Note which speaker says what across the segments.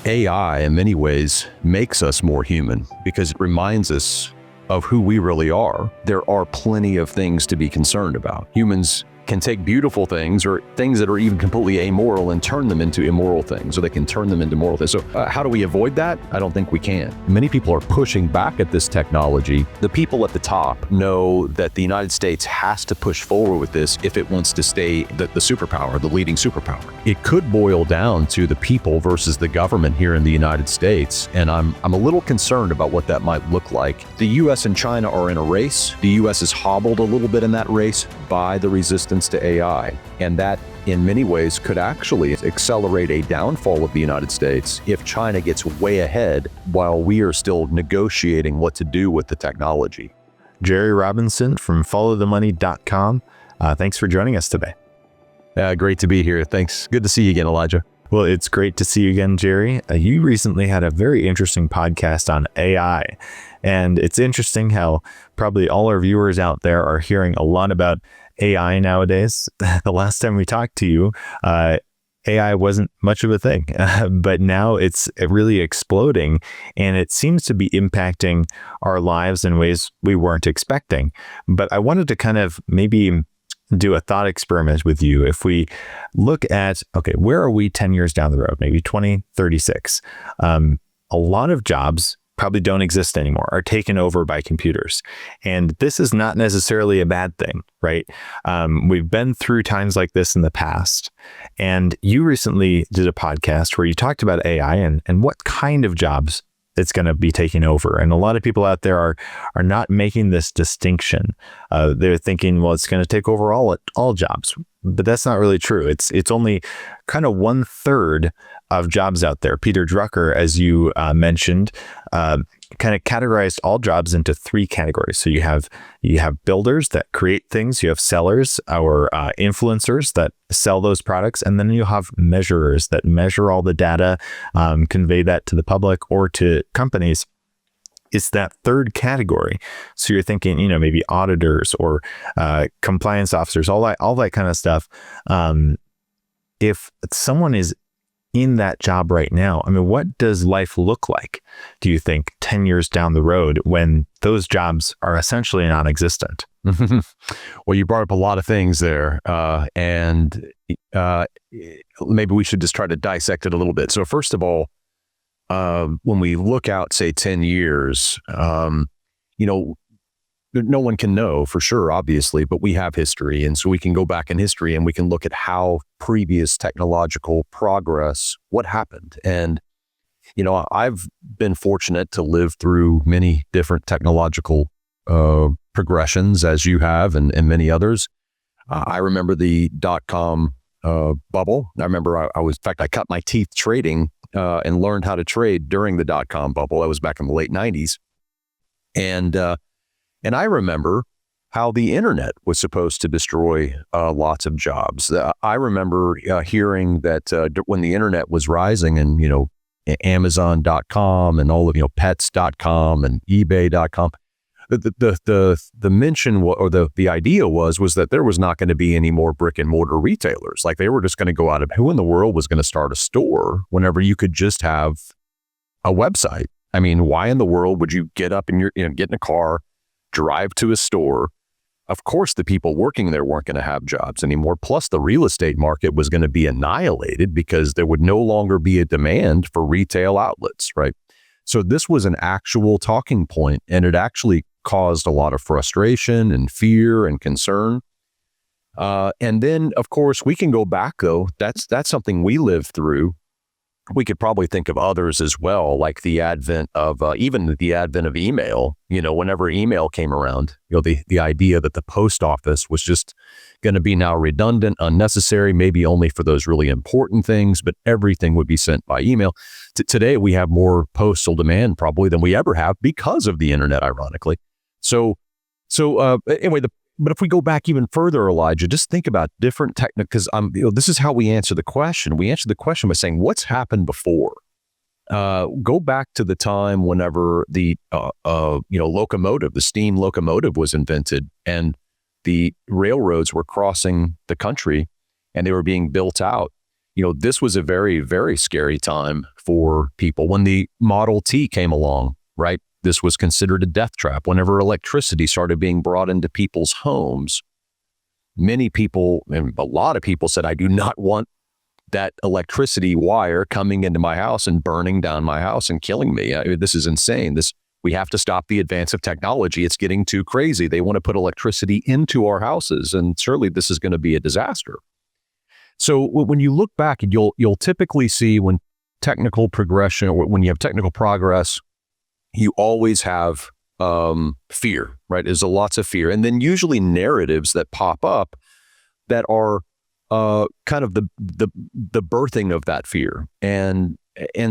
Speaker 1: AI in many ways makes us more human because it reminds us of who we really are. There are plenty of things to be concerned about. Humans can take beautiful things or things that are even completely amoral and turn them into immoral things, or they can turn them into moral things. So how do we avoid that? I don't think we can. Many people are pushing back at this technology. The people at the top know that the United States has to push forward with this if it wants to stay the superpower, the leading superpower. It could boil down to the people versus the government here in the United States, and I'm a little concerned about what that might look like. The US and China are in a race. The US is hobbled a little bit in that race by the resistance to AI, and that in many ways could actually accelerate a downfall of the United States if China gets way ahead while we are still negotiating what to do with the technology.
Speaker 2: Jerry Robinson from followthemoney.com. Thanks for joining us today.
Speaker 1: Great to be here. Thanks. Good to see you again, Elijah.
Speaker 2: Well, it's great to see you again, Jerry. You recently had a very interesting podcast on AI, and it's interesting how probably all our viewers out there are hearing a lot about AI nowadays. The last time we talked to you, AI wasn't much of a thing, but now it's really exploding, and it seems to be impacting our lives in ways we weren't expecting. But I wanted to kind of maybe do a thought experiment with you. If we look at, okay, where are we 10 years down the road, maybe 2036? A lot of jobs probably don't exist anymore, are taken over by computers. And this is not necessarily a bad thing, right? We've been through times like this in the past. And you recently did a podcast where you talked about AI and what kind of jobs it's going to be taking over. And a lot of people out there are not making this distinction. They're thinking, well, it's going to take over all jobs. But that's not really true. It's only kind of 1/3 of jobs out there. Peter Drucker, as you mentioned, kind of categorized all jobs into 3 categories. So you have builders that create things, you have sellers, or influencers that sell those products, and then you have measurers that measure all the data, convey that to the public or to companies. It's that 3rd category. So you're thinking, maybe auditors or compliance officers, all that kind of stuff. If someone is in that job right now, I mean, what does life look like, do you think, 10 years down the road when those jobs are essentially non-existent?
Speaker 1: Well, you brought up a lot of things there, and maybe we should just try to dissect it a little bit. So first of all, when we look out, say, 10 years, no one can know for sure, obviously, but we have history. And so we can go back in history and we can look at how previous technological progress, what happened. And, I've been fortunate to live through many different technological progressions, as you have, and many others. I remember the dot-com bubble. I remember I cut my teeth trading and learned how to trade during the dot-com bubble. That was back in the late 90s. And I remember how the internet was supposed to destroy lots of jobs. I remember hearing that when the internet was rising, and Amazon.com and all of pets.com and eBay.com, the mention or the idea was that there was not going to be any more brick and mortar retailers. Like, they were just going to go out of, who in the world was going to start a store whenever you could just have a website? I mean, why in the world would you get up and get in a car, drive to a store? Of course, the people working there weren't going to have jobs anymore. Plus, the real estate market was going to be annihilated because there would no longer be a demand for retail outlets, right? So this was an actual talking point, and it actually caused a lot of frustration and fear and concern. And then, of course, we can go back, though. That's something we lived through. We could probably think of others as well, like the advent of even the advent of email. Whenever email came around, the idea that the post office was just going to be now redundant, unnecessary, maybe only for those really important things, but everything would be sent by email. Today, we have more postal demand probably than we ever have because of the internet, ironically. So anyway, but if we go back even further, Elijah, just think about different because this is how we answer the question. We answer the question by saying, what's happened before? Go back to the time whenever the locomotive, the steam locomotive, was invented, and the railroads were crossing the country, and they were being built out. this was a very, very scary time for people. When the Model T came along, right? This was considered a death trap. Whenever electricity started being brought into people's homes, many people, and a lot of people said, I do not want that electricity wire coming into my house and burning down my house and killing me. This is insane. We have to stop the advance of technology. It's getting too crazy. They want to put electricity into our houses, and certainly this is going to be a disaster. So when you look back, you'll typically see when technical progression, or when you have technical progress, you always have fear, right? There's lots of fear, and then usually narratives that pop up that are kind of the birthing of that fear. And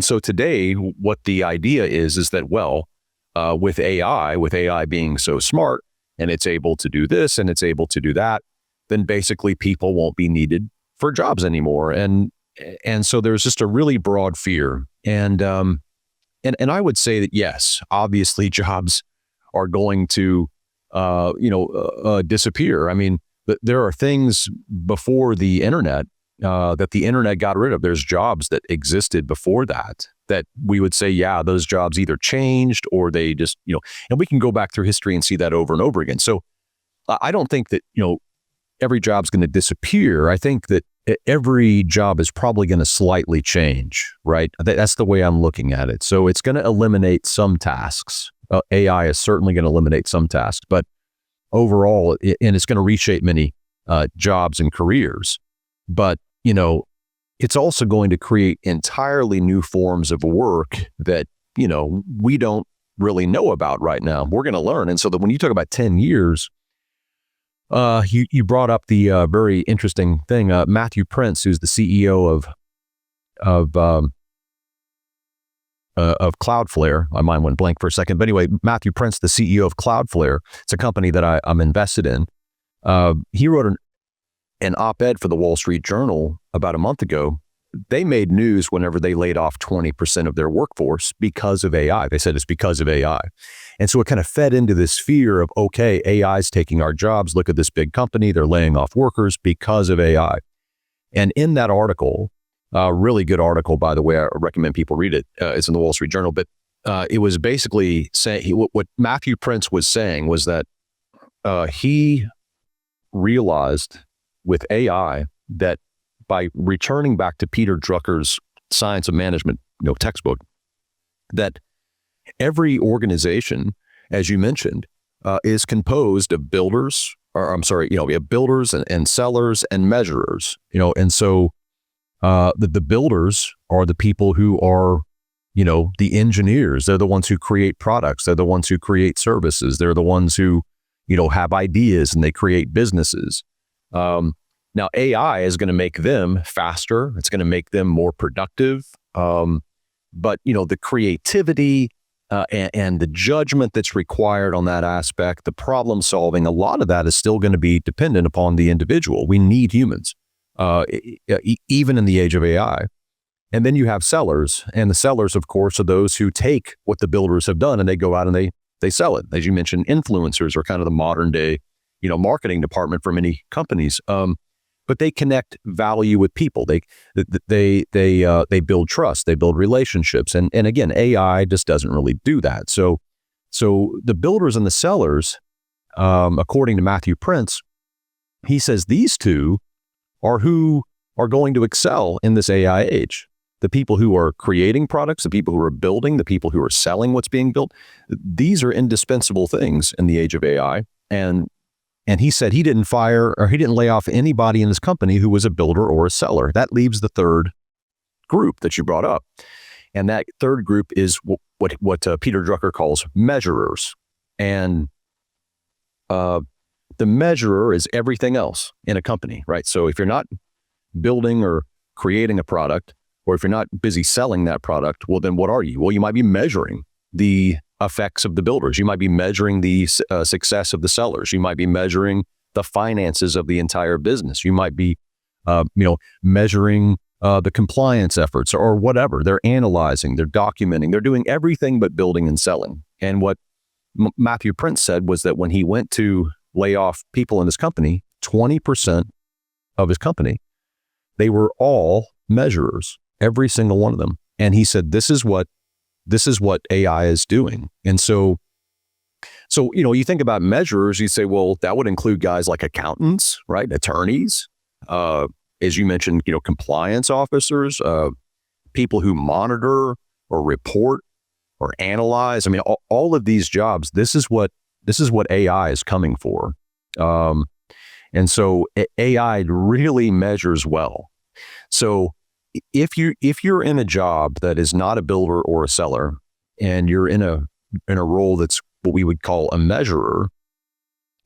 Speaker 1: so today, what the idea is that, well, with AI being so smart, and it's able to do this and it's able to do that, then basically people won't be needed for jobs anymore. And so there's just a really broad fear. And I would say that, yes, obviously jobs are going to disappear. I mean, there are things before the internet that the internet got rid of. There's jobs that existed before that we would say, yeah, those jobs either changed or they just, and we can go back through history and see that over and over again. So I don't think that, every job's going to disappear. I think that every job is probably going to slightly change, right? That's the way I'm looking at it. So it's going to eliminate some tasks. AI is certainly going to eliminate some tasks, but overall, and it's going to reshape many jobs and careers. But, it's also going to create entirely new forms of work that, we don't really know about right now. We're going to learn. And so that when you talk about 10 years, you brought up the very interesting thing. Matthew Prince, who's the CEO of Cloudflare. My mind went blank for a second. But anyway, Matthew Prince, the CEO of Cloudflare, it's a company that I'm invested in. He wrote an op-ed for the Wall Street Journal about a month ago. They made news whenever they laid off 20% of their workforce because of AI. They said it's because of AI. And so it kind of fed into this fear of, okay, AI is taking our jobs. Look at this big company. They're laying off workers because of AI. And in that article, really good article, by the way, I recommend people read it. It's in the Wall Street Journal. But it was basically saying, what Matthew Prince was saying was that he realized with AI that by returning back to Peter Drucker's Science of Management, textbook, that every organization, as you mentioned, is composed of builders, we have builders and sellers and measurers, and so the builders are the people who are, the engineers. They're the ones who create products. They're the ones who create services. They're the ones who, have ideas and they create businesses. Now, AI is going to make them faster. It's going to make them more productive. But, the creativity and the judgment that's required on that aspect, the problem solving, a lot of that is still going to be dependent upon the individual. We need humans, even in the age of AI. And then you have sellers. And the sellers, of course, are those who take what the builders have done and they go out and they sell it. As you mentioned, influencers are kind of the modern day, marketing department for many companies. But they connect value with people. They build trust. They build relationships. And again, AI just doesn't really do that. So the builders and the sellers, according to Matthew Prince, he says these two are who are going to excel in this AI age. The people who are creating products, the people who are building, the people who are selling what's being built. These are indispensable things in the age of AI. And he said he didn't lay off anybody in his company who was a builder or a seller. That leaves the third group that you brought up. And that third group is what Peter Drucker calls measurers. And the measurer is everything else in a company, right? So if you're not building or creating a product, or if you're not busy selling that product, well, then what are you? Well, you might be measuring the effects of the builders. You might be measuring the success of the sellers. You might be measuring the finances of the entire business. You might be, measuring the compliance efforts or whatever. They're analyzing, they're documenting, they're doing everything but building and selling. And what Matthew Prince said was that when he went to lay off people in his company, 20% of his company, they were all measurers, every single one of them. And he said, this is what AI is doing. And so, you think about measurers, you say, well, that would include guys like accountants, right? Attorneys, as you mentioned, compliance officers, people who monitor or report or analyze. I mean, all of these jobs, this is what AI is coming for. And so AI really measures well. So if you're in a job that is not a builder or a seller, and you're in a role that's what we would call a measurer,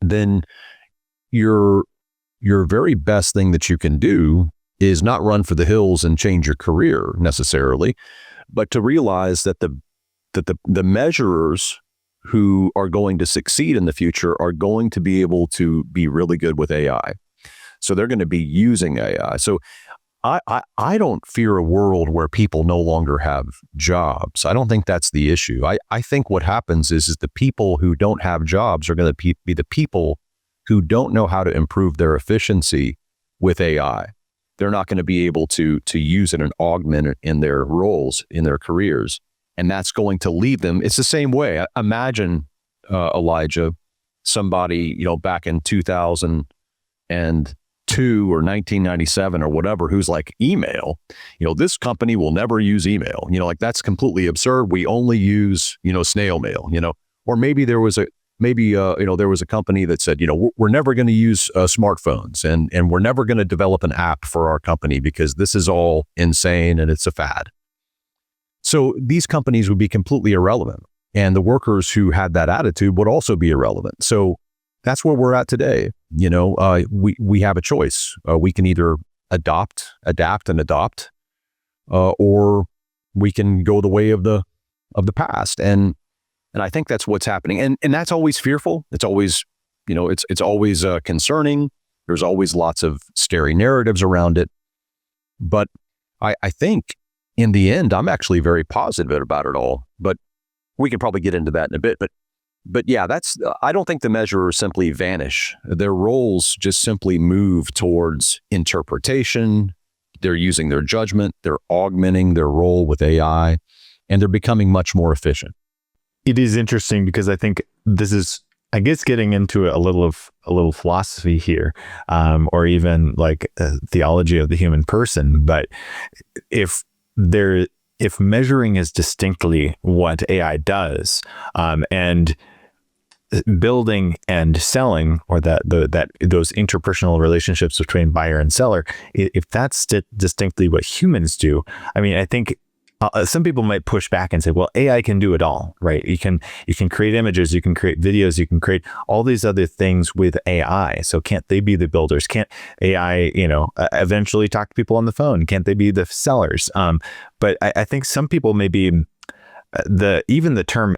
Speaker 1: then your very best thing that you can do is not run for the hills and change your career necessarily, but to realize that the measurers who are going to succeed in the future are going to be able to be really good with AI. So they're going to be using AI. So I don't fear a world where people no longer have jobs. I don't think that's the issue. I think what happens is the people who don't have jobs are going to be the people who don't know how to improve their efficiency with AI. They're not going to be able to use it and augment it in their roles, in their careers. And that's going to leave them. It's the same way. Imagine, Elijah, somebody, back in 2002 or 1997 or whatever, who's like, email, this company will never use email. Like, that's completely absurd. We only use, snail mail, or maybe there was a company that said, we're never going to use smartphones and we're never going to develop an app for our company because this is all insane and it's a fad. So these companies would be completely irrelevant, and the workers who had that attitude would also be irrelevant. So that's where we're at today. We have a choice. We can either adapt, and adopt, or we can go the way of the past. And I think that's what's happening. And that's always fearful. It's always, it's always concerning. There's always lots of scary narratives around it. But I think in the end, I'm actually very positive about it all. But we can probably get into that in a bit. But yeah, I don't think the measurers simply vanish. Their roles just simply move towards interpretation. They're using their judgment. They're augmenting their role with AI, and they're becoming much more efficient.
Speaker 2: It is interesting because I think this is, I guess, getting into a little philosophy here, or even like theology of the human person. But if measuring is distinctly what AI does, and building and selling, or those interpersonal relationships between buyer and seller, if that's distinctly what humans do, I mean, I think some people might push back and say, well, AI can do it all, right? You can create images, you can create videos, you can create all these other things with AI. So can't they be the builders? Can't AI, eventually talk to people on the phone? Can't they be the sellers? But I think some people maybe even the term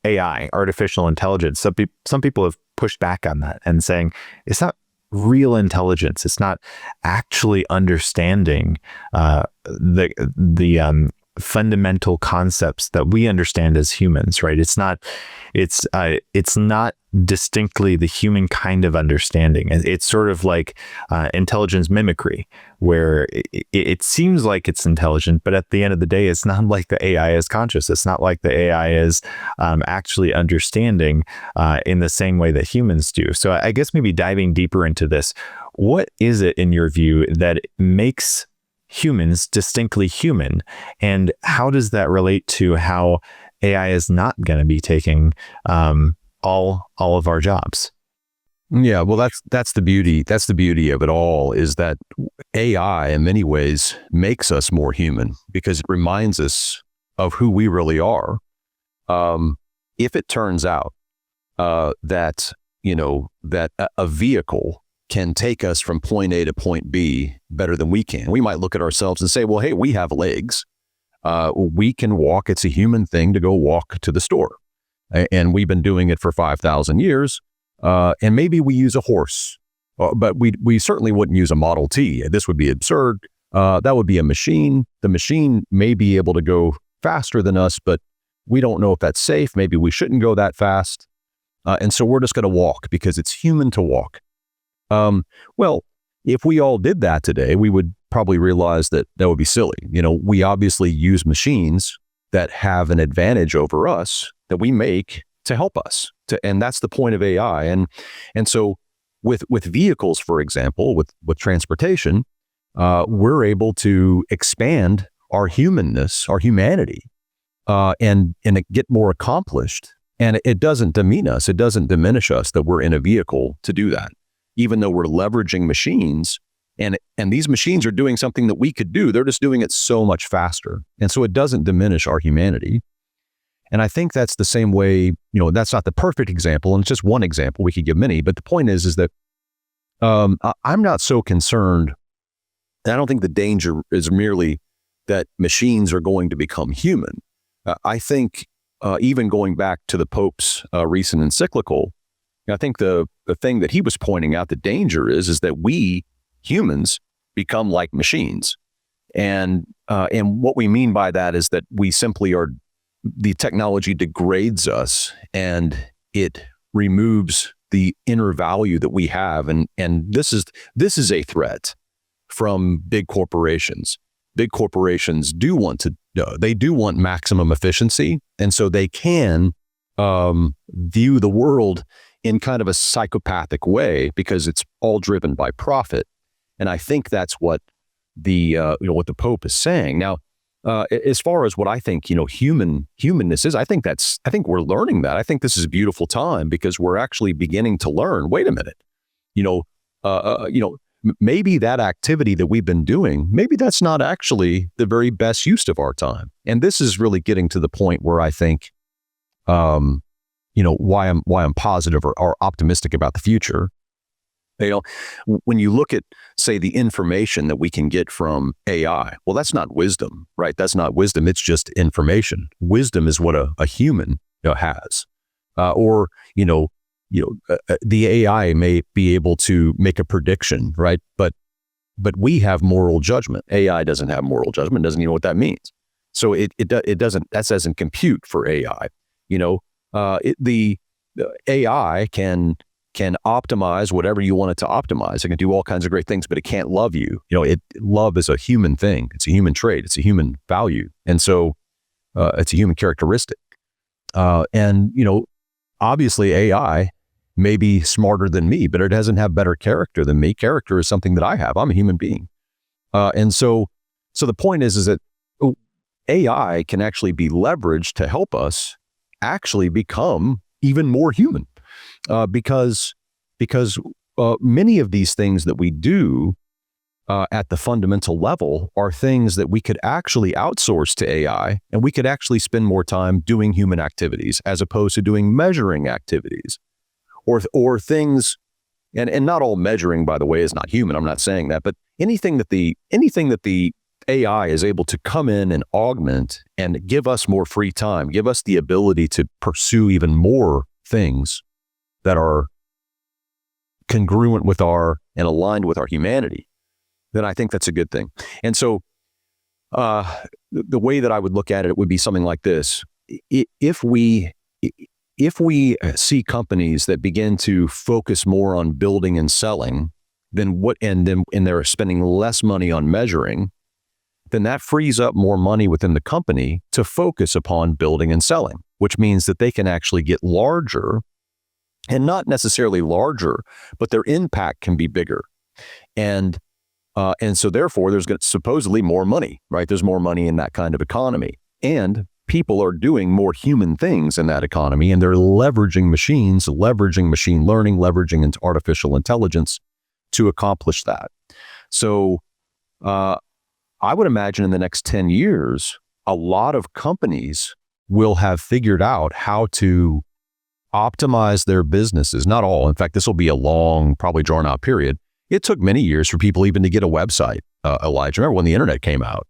Speaker 2: AI, artificial intelligence, some people have pushed back on that and saying it's not real intelligence. It's not actually understanding the fundamental concepts that we understand as humans, right? It's not distinctly the human kind of understanding. It's sort of like intelligence mimicry, where it seems like it's intelligent, but at the end of the day, it's not like the AI is conscious. It's not like the AI is actually understanding in the same way that humans do. So I guess maybe diving deeper into this, what is it in your view that makes humans distinctly human, and how does that relate to how AI is not going to be taking all of our jobs?
Speaker 1: Yeah, well, that's the beauty. That's the beauty of it all, is that AI in many ways makes us more human because it reminds us of who we really are. If it turns out that a vehicle can take us from point A to point B better than we can, we might look at ourselves and say, well, hey, we have legs. We can walk. It's a human thing to go walk to the store. And we've been doing it for 5,000 years. And maybe we use a horse, but we certainly wouldn't use a Model T. This would be absurd. That would be a machine. The machine may be able to go faster than us, but we don't know if that's safe. Maybe we shouldn't go that fast. And so we're just going to walk because it's human to walk. Well, if we all did that today, we would probably realize that that would be silly. We obviously use machines that have an advantage over us that we make to help us. And that's the point of AI. And so with vehicles, for example, with transportation, we're able to expand our humanness, our humanity, and get more accomplished. And it doesn't demean us. It doesn't diminish us that we're in a vehicle to do that, even though we're leveraging machines. And these machines are doing something that we could do. They're just doing it so much faster. And so it doesn't diminish our humanity. And I think that's the same way, that's not the perfect example, and it's just one example. We could give many, but the point is that I'm not so concerned. I don't think the danger is merely that machines are going to become human. I think even going back to the Pope's recent encyclical, I think the thing that he was pointing out, the danger is that we humans become like machines. And what we mean by that is that we simply are, the technology degrades us and it removes the inner value that we have. And this is a threat from big corporations. Big corporations do want maximum efficiency. And so they can view the world in kind of a psychopathic way because it's all driven by profit. And I think that's what what the Pope is saying. Now, as far as what I think, humanness is, I think we're learning that. I think this is a beautiful time because we're actually beginning to learn, wait a minute, maybe that activity that we've been doing, maybe that's not actually the very best use of our time. And this is really getting to the point where I think, why I'm positive or optimistic about the future. When you look at, say, the information that we can get from AI, well, that's not wisdom, right? That's not wisdom. It's just information. Wisdom is what a human has, the AI may be able to make a prediction, right? But we have moral judgment. AI doesn't have moral judgment. Doesn't even know what that means. So it doesn't. That doesn't compute for AI. The AI can optimize whatever you want it to optimize. It can do all kinds of great things, but it can't love you. Love is a human thing. It's a human trait. It's a human value, and so it's a human characteristic. Obviously, AI may be smarter than me, but it doesn't have better character than me. Character is something that I have. I'm a human being. And so the point is that AI can actually be leveraged to help us actually become even more human. Because many of these things that we do at the fundamental level are things that we could actually outsource to AI, and we could actually spend more time doing human activities as opposed to doing measuring activities. Or things, and not all measuring, by the way, is not human. I'm not saying that, but anything that the AI is able to come in and augment and give us more free time, give us the ability to pursue even more things that are congruent with and aligned with our humanity, then I think that's a good thing. And so the way that I would look at it would be something like this. If we see companies that begin to focus more on building and selling and they're spending less money on measuring, then that frees up more money within the company to focus upon building and selling, which means that they can actually get larger, and not necessarily larger, but their impact can be bigger. And so therefore there's supposedly more money, right? There's more money in that kind of economy. And people are doing more human things in that economy, and they're leveraging machines, leveraging machine learning, leveraging into artificial intelligence to accomplish that. So I would imagine in the next 10 years, a lot of companies will have figured out how to optimize their businesses. Not all. In fact, this will be a long, probably drawn out period. It took many years for people even to get a website, Elijah. Remember when the internet came out?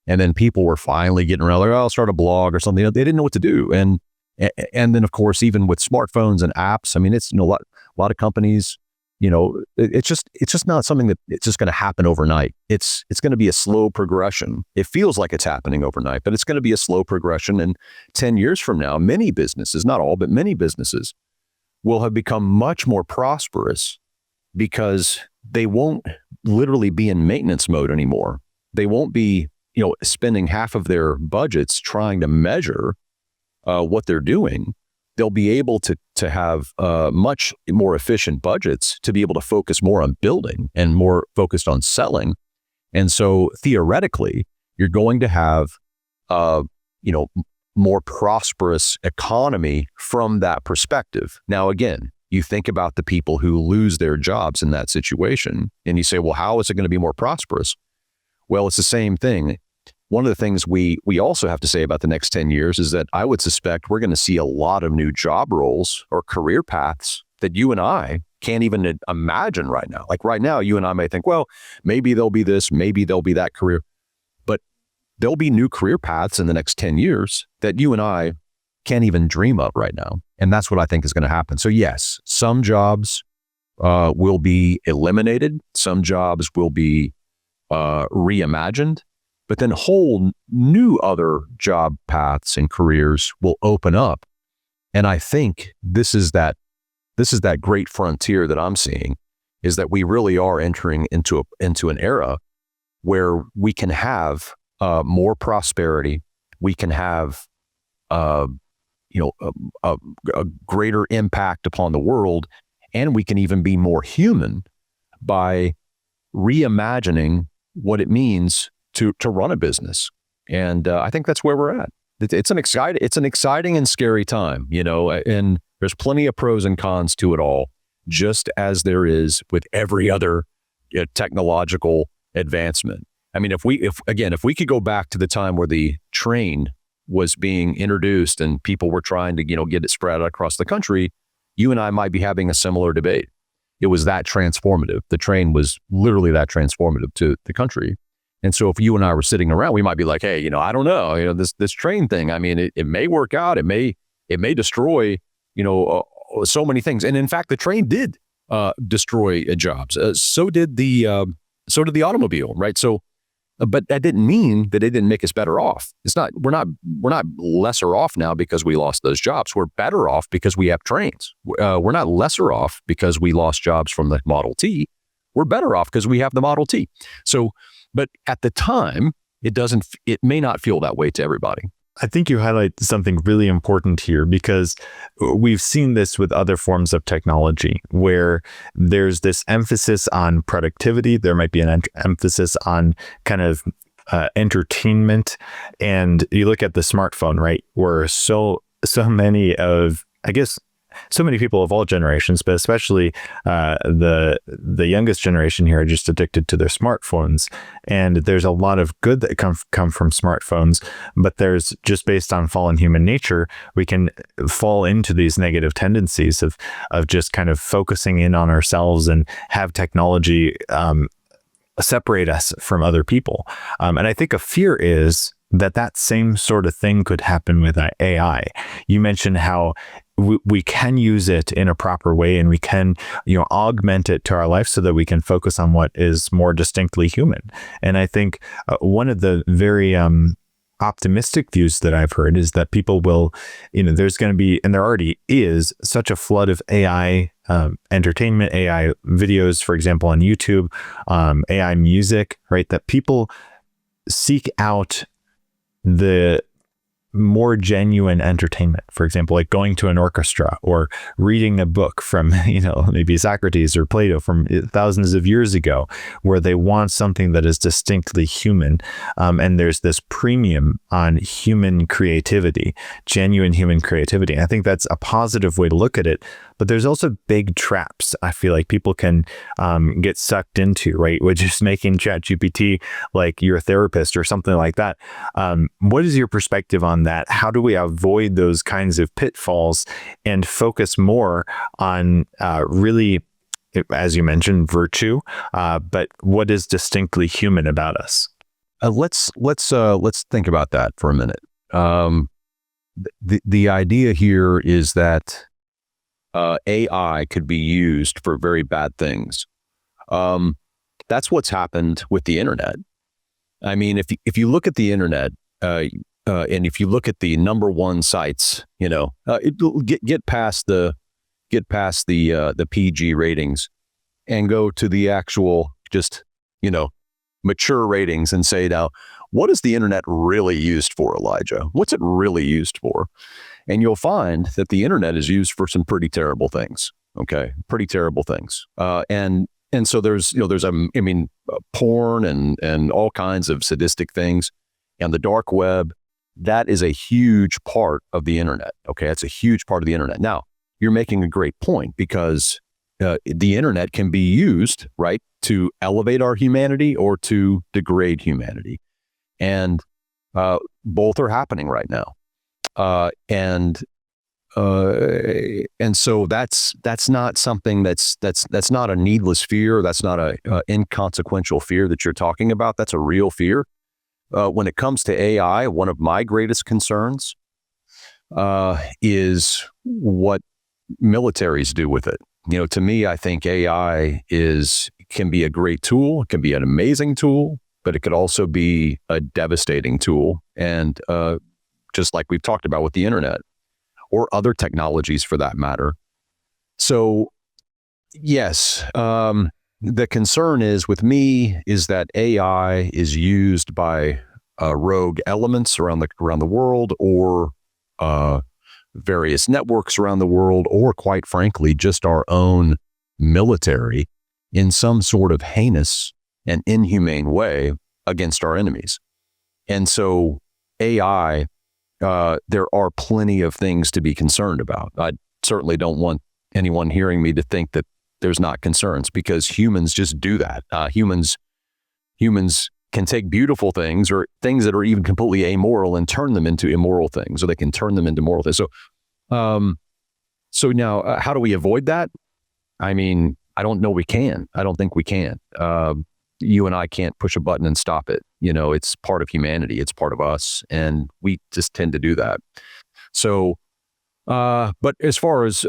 Speaker 1: And then people were finally getting around, like, oh, I'll start a blog or something. They didn't know what to do. And then, of course, even with smartphones and apps, I mean, it's, a lot of companies, it's just not something that it's just going to happen overnight. It's going to be a slow progression. It feels like it's happening overnight, but it's going to be a slow progression. And 10 years from now, many businesses, not all, but many businesses will have become much more prosperous because they won't literally be in maintenance mode anymore. They won't be, spending half of their budgets trying to measure what they're doing. They'll be able to have much more efficient budgets to be able to focus more on building and more focused on selling. And so theoretically, you're going to have, more prosperous economy from that perspective. Now, again, you think about the people who lose their jobs in that situation, and you say, well, how is it going to be more prosperous? Well, it's the same thing. One of the things we also have to say about the next 10 years is that I would suspect we're going to see a lot of new job roles or career paths that you and I can't even imagine right now. Like right now, you and I may think, well, maybe there'll be this, maybe there'll be that career. But there'll be new career paths in the next 10 years that you and I can't even dream of right now. And that's what I think is going to happen. So yes, some jobs will be eliminated. Some jobs will be reimagined. But then whole new other job paths and careers will open up. And I think this is that great frontier that I'm seeing, is that we really are entering into an era where we can have more prosperity. We can have a greater impact upon the world, and we can even be more human by reimagining what it means to run a business. And I think that's where we're at. It's an exciting and scary time, and there's plenty of pros and cons to it all, just as there is with every other technological advancement. I mean, if we could go back to the time where the train was being introduced and people were trying to, get it spread out across the country, you and I might be having a similar debate. It was that transformative. The train was literally that transformative to the country. And so if you and I were sitting around, we might be like, hey, I don't know, this train thing. I mean, it may work out. It may destroy, so many things. And in fact, the train did destroy jobs. So did the automobile, right? So, but that didn't mean that it didn't make us better off. We're not lesser off now because we lost those jobs. We're better off because we have trains. We're not lesser off because we lost jobs from the Model T. We're better off because we have the Model T. So, but at the time, it may not feel that way to everybody.
Speaker 2: I think you highlight something really important here, because we've seen this with other forms of technology where there's this emphasis on productivity. There might be an emphasis on kind of entertainment. And you look at the smartphone, right, where so many of, I guess, so many people of all generations, but especially the youngest generation here, are just addicted to their smartphones. And there's a lot of good that come from smartphones, but there's, just based on fallen human nature, we can fall into these negative tendencies of just kind of focusing in on ourselves and have technology separate us from other people. And I think a fear is that same sort of thing could happen with AI. You mentioned how we can use it in a proper way, and we can, augment it to our life so that we can focus on what is more distinctly human. And I think one of the very optimistic views that I've heard is that people will, there's going to be, and there already is, such a flood of AI entertainment, AI videos, for example, on YouTube, AI music, right? That people seek out the more genuine entertainment, for example, like going to an orchestra or reading a book from, maybe Socrates or Plato from thousands of years ago, where they want something that is distinctly human. And there's this premium on human creativity, genuine human creativity. And I think that's a positive way to look at it. But there's also big traps I feel like people can get sucked into, right? Which is making ChatGPT like your therapist or something like that. What is your perspective on that? How do we avoid those kinds of pitfalls and focus more on really, as you mentioned, virtue, but what is distinctly human about us?
Speaker 1: Let's think about that for a minute. The idea here is that AI could be used for very bad things. That's what's happened with the internet. I mean, if you look at the internet, and if you look at the number one sites, get past the PG ratings, and go to the actual just, mature ratings and say, now, what is the internet really used for, Elijah? What's it really used for? And you'll find that the internet is used for some pretty terrible things. Okay, pretty terrible things. And so there's porn and all kinds of sadistic things, and the dark web. That is a huge part of the internet. Okay, that's a huge part of the internet. Now, you're making a great point, because the internet can be used, right, to elevate our humanity or to degrade humanity, and both are happening right now. And so that's not something that's not a needless fear. That's not a inconsequential fear that you're talking about. That's a real fear. When it comes to AI, one of my greatest concerns is what militaries do with it. To me, I think AI can be a great tool, it can be an amazing tool, but it could also be a devastating tool. And just like we've talked about with the internet or other technologies for that matter. So yes, the concern is with me is that AI is used by rogue elements around the world, or various networks around the world, or quite frankly, just our own military in some sort of heinous and inhumane way against our enemies. And so AI, there are plenty of things to be concerned about. I certainly don't want anyone hearing me to think that there's not concerns, because humans just do that. Humans can take beautiful things or things that are even completely amoral and turn them into immoral things, or they can turn them into moral things. So now, how do we avoid that? I mean, I don't know we can. I don't think we can. You and I can't push a button and stop it. It's part of humanity. It's part of us. And we just tend to do that. So, but as far as,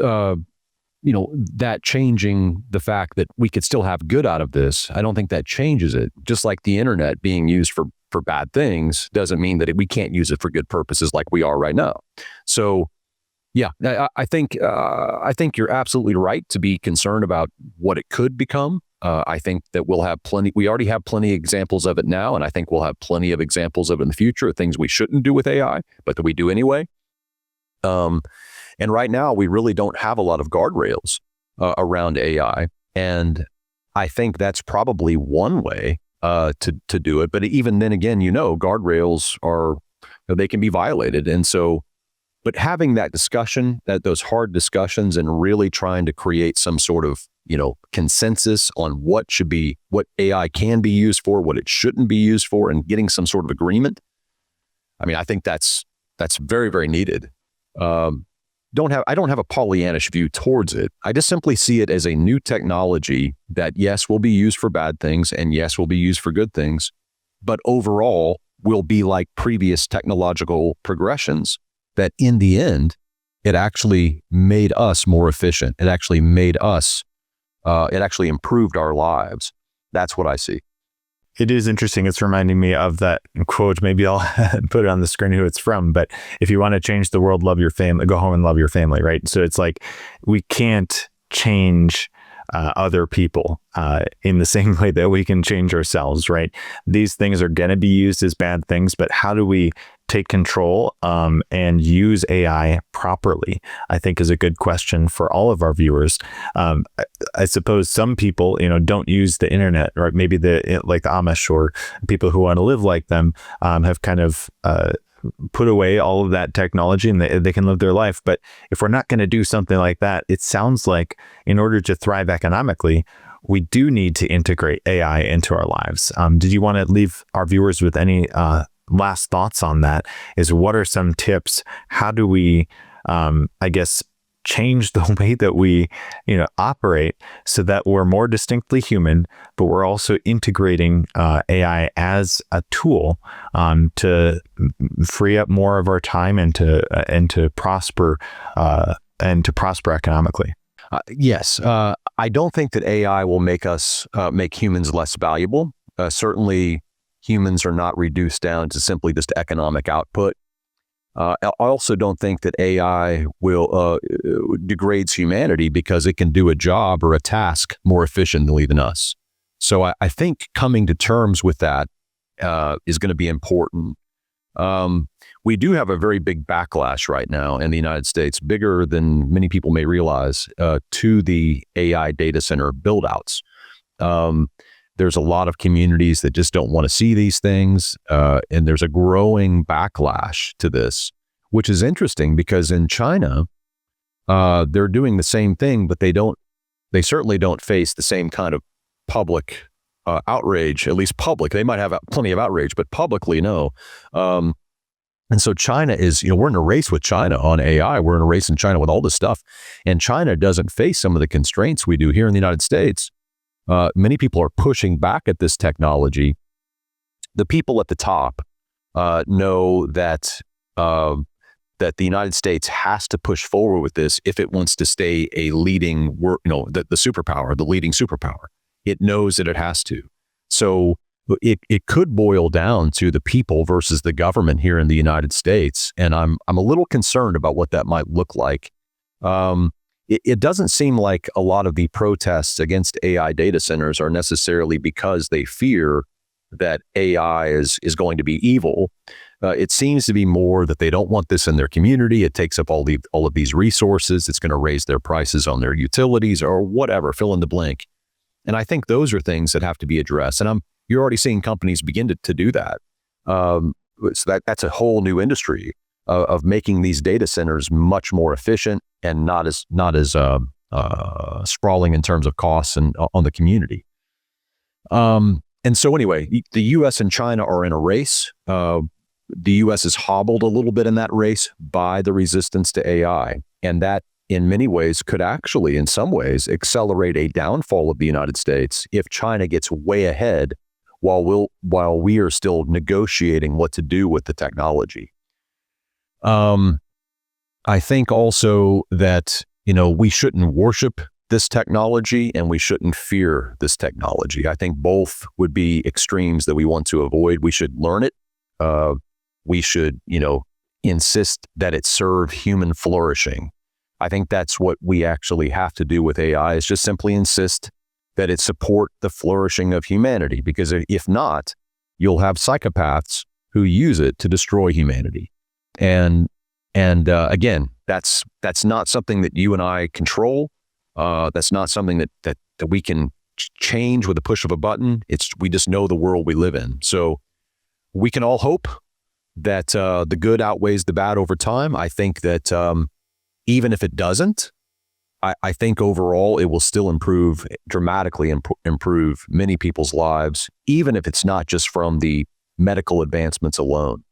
Speaker 1: that changing the fact that we could still have good out of this, I don't think that changes it. Just like the internet being used for bad things doesn't mean that we can't use it for good purposes like we are right now. So, yeah, I think you're absolutely right to be concerned about what it could become. I think that we already have plenty of examples of it now, and I think we'll have plenty of examples of it in the future, things we shouldn't do with AI, but that we do anyway. And right now, we really don't have a lot of guardrails around AI. And I think that's probably one way to do it. But even then again, guardrails they can be violated. And so, but having that discussion, those hard discussions, and really trying to create some sort of, consensus on what AI can be used for, what it shouldn't be used for, and getting some sort of agreement. I mean, I think that's very, very needed. I don't have a Pollyannish view towards it. I just simply see it as a new technology that, yes, will be used for bad things, and yes, will be used for good things, but overall will be like previous technological progressions, that in the end, it actually made us more efficient. It actually improved our lives. That's what I see.
Speaker 2: It is interesting. It's reminding me of that quote. Maybe I'll put it on the screen who it's from. But if you want to change the world, love your family, go home and love your family, right? So it's like we can't change other people in the same way that we can change ourselves, right? These things are going to be used as bad things, but how do we take control and use AI properly, I think is a good question for all of our viewers. I suppose some people, don't use the internet, right? Maybe like the Amish or people who want to live like them have kind of put away all of that technology, and they can live their life. But if we're not going to do something like that, it sounds like in order to thrive economically, we do need to integrate AI into our lives. Did you want to leave our viewers with any last thoughts on that? Is what are some tips? How do we, change the way that we, operate so that we're more distinctly human, but we're also integrating AI as a tool to free up more of our time and to prosper economically?
Speaker 1: Yes, I don't think that AI will make humans less valuable. Certainly, humans are not reduced down to simply just economic output. I also don't think that AI will degrades humanity because it can do a job or a task more efficiently than us. So I think coming to terms with that is going to be important. We do have a very big backlash right now in the United States, bigger than many people may realize, to the AI data center build-outs. There's a lot of communities that just don't want to see these things, and there's a growing backlash to this, which is interesting because in China, they're doing the same thing, but they certainly don't face the same kind of public outrage, at least public. They might have plenty of outrage, but publicly, no. And so China is, we're in a race with China on AI. We're in a race in China with all this stuff. And China doesn't face some of the constraints we do here in the United States. Many people are pushing back at this technology. The people at the top know that that the United States has to push forward with this if it wants to stay a leading, the superpower, the leading superpower. It knows that it has to. So it could boil down to the people versus the government here in the United States, and I'm a little concerned about what that might look like. It doesn't seem like a lot of the protests against AI data centers are necessarily because they fear that AI is going to be evil. It seems to be more that they don't want this in their community. It takes up all of these resources. It's going to raise their prices on their utilities or whatever, fill in the blank. And I think those are things that have to be addressed. And you're already seeing companies begin to do that. So that's a whole new industry of making these data centers much more efficient and not as sprawling in terms of costs and on the community. And so anyway, the U.S. and China are in a race. The U.S. is hobbled a little bit in that race by the resistance to AI, and that in many ways could actually, in some ways, accelerate a downfall of the United States if China gets way ahead while we are still negotiating what to do with the technology. I think also that, we shouldn't worship this technology and we shouldn't fear this technology. I think both would be extremes that we want to avoid. We should learn it. We should, insist that it serve human flourishing. I think that's what we actually have to do with AI, is just simply insist that it support the flourishing of humanity, because if not, you'll have psychopaths who use it to destroy humanity. And again, that's not something that you and I control. That's not something that we can change with the push of a button. We just know the world we live in. So we can all hope that the good outweighs the bad over time. I think that even if it doesn't, I think overall it will still dramatically improve many people's lives, even if it's not just from the medical advancements alone.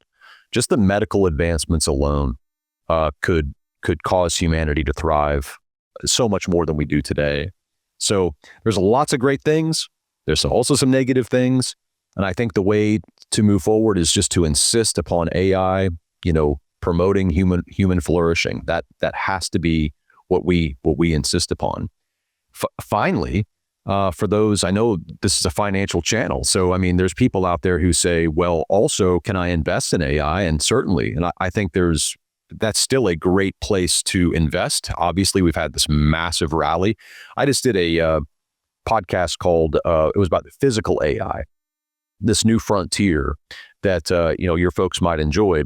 Speaker 1: Just the medical advancements alone could cause humanity to thrive so much more than we do today. So there's lots of great things. There's also some negative things. And I think the way to move forward is just to insist upon AI, promoting human flourishing. That has to be what we insist upon. Finally, for those, I know this is a financial channel. So, there's people out there who say, well, also, can I invest in AI? And certainly, and I think that's still a great place to invest. Obviously, we've had this massive rally. I just did a podcast called, it was about the physical AI, this new frontier that, your folks might enjoy.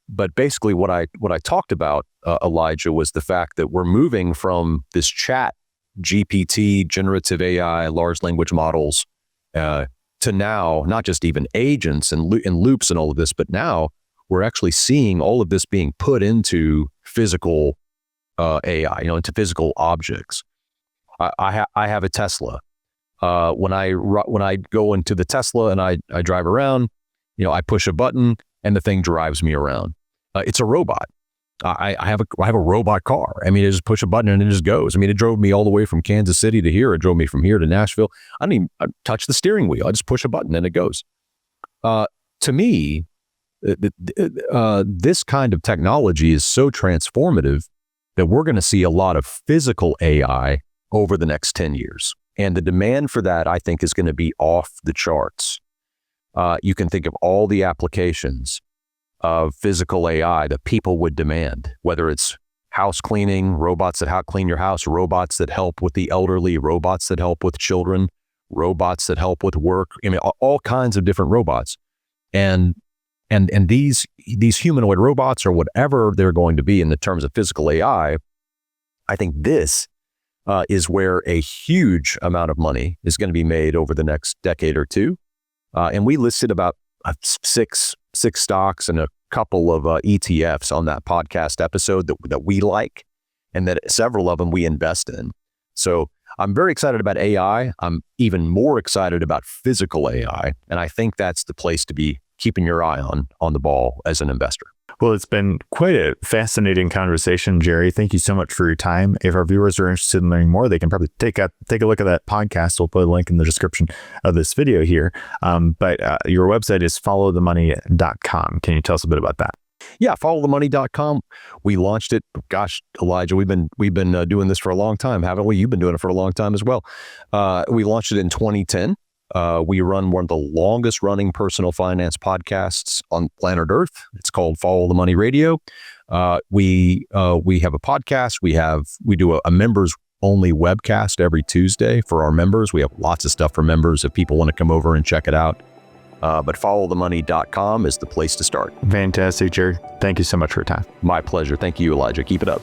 Speaker 1: But basically what I talked about, Elijah, was the fact that we're moving from this chat GPT, generative AI, large language models, to now not just even agents and loops and all of this, but now we're actually seeing all of this being put into physical AI, into physical objects. I have a Tesla. When I go into the Tesla and I drive around, I push a button and the thing drives me around. It's a robot. I have a robot car. I just push a button and it just goes. It drove me all the way from Kansas City to here. It drove me from here to Nashville. I didn't even touch the steering wheel. I just push a button and it goes. To me, this kind of technology is so transformative that we're going to see a lot of physical AI over the next 10 years. And the demand for that, I think, is going to be off the charts. You can think of all the applications of physical AI that people would demand, whether it's house cleaning, robots that help clean your house, robots that help with the elderly, robots that help with children, robots that help with work. I mean, all kinds of different robots. And these humanoid robots, or whatever they're going to be in the terms of physical AI, I think this is where a huge amount of money is going to be made over the next decade or two. And we listed about six stocks and a couple of ETFs on that podcast episode that we like, and that several of them we invest in. So I'm very excited about AI. I'm even more excited about physical AI. And I think that's the place to be keeping your eye on the ball as an investor.
Speaker 2: Well, it's been quite a fascinating conversation, Jerry. Thank you so much for your time. If our viewers are interested in learning more, they can probably take a look at that podcast. We'll put a link in the description of this video here. But your website is followthemoney.com. Can you tell us a bit about that?
Speaker 1: Yeah, followthemoney.com. We launched it. Gosh, Elijah, we've been doing this for a long time, haven't we? You've been doing it for a long time as well. We launched it in 2010. We run one of the longest running personal finance podcasts on planet Earth. It's called Follow the Money Radio. We have a podcast. We do a members only webcast every Tuesday for our members. We have lots of stuff for members if people want to come over and check it out. But followthemoney.com is the place to start.
Speaker 2: Fantastic, Jerry. Thank you so much for your time.
Speaker 1: My pleasure. Thank you, Elijah. Keep it up.